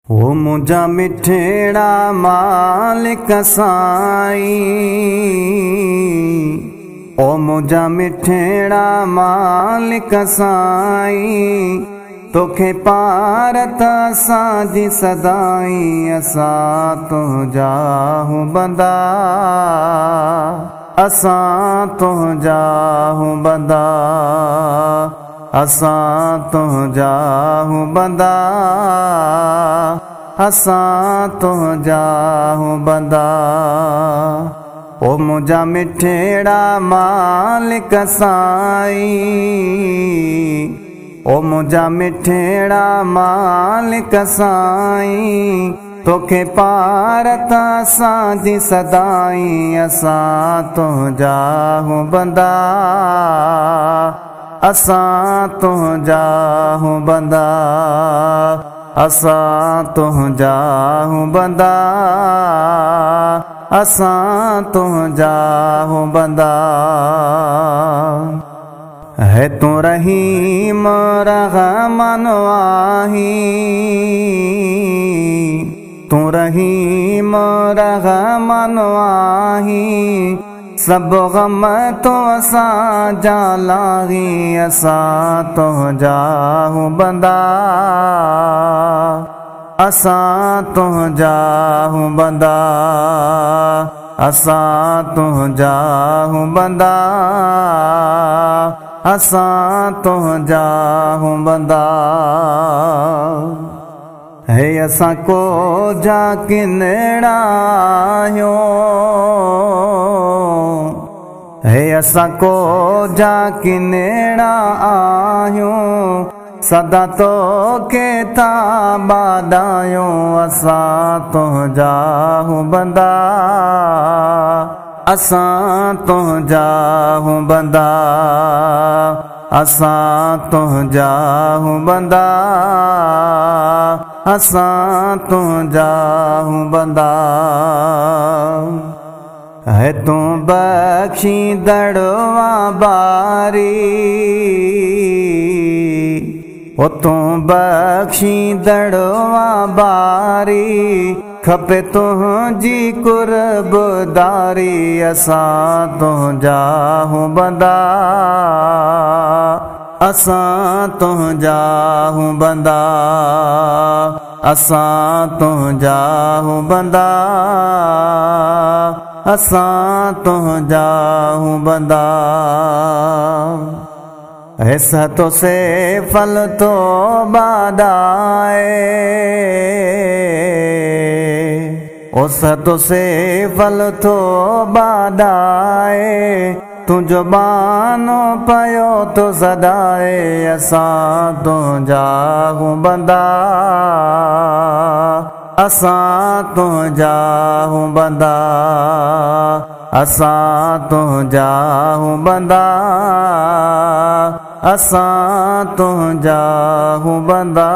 ओ मुझा मिठड़ा मालिक साईं, ओ मुझा मिठड़ा मालिक साईं, तोखे पारत असांजी सदाई। असां तुंहिंजा हूं बंदा, असां तुंहिंजा हूं बंदा, असां तुंहिंजा हूं बंदा, असां तुंहिंजा हूं बंदा। ओ मुझा मिठड़ा मालिक साईं, ओ मुझा मिठड़ा मालिक साईं, तोखे पारत असांजी सदाई। असां तुंहिंजा हूं बंदा, असां तुंहिंजा हूं बंदा, असां तुंहिंजा हूं बंदा, असां तुंहिंजा हूं बंदा। है तू रहीम रहमान वाही, तू रहीम रहमान वाही, सब गम तो असांजा लाही। असां तुंहिंजा हूं बंदा, असां तुंहिंजा हूं बंदा, असां तुंहिंजा हूं बंदा, असां तुंहिंजा हूं बंदा। है असां को जा किनड़ा आहियूं, है असां को जा किनड़ा आहियूं, सदा तोखे था बादायूं। असां तुंहिंजा हूं बंदा, असां तुंहिंजा हूं बंदा, असां तुंहिंजा हूं बंदा, असां तुंहिंजा हूं बंदा। है तू बख्शींदड़वा बारी, ओ तू बख्शींदड़वा बारी, खपे तुंहिंजी कुर्बदारी। असां तुंहिंजा हूं बंदा, असां तुंहिंजा हूं बंदा, असां तुंहिंजा हूं बंदा, असां तुंहिंजा हूं बंदा। ऐसा तो से फल तो बादाए, उस तो से फल तो बादाए, तुझो बानो पयो तो सदाए। असां तुंहिंजा हूं बंदा, असां तुंहिंजा हूं बंदा, असां तुंहिंजा हूं बंदा, असां तुंहिंजा हूं बंदा।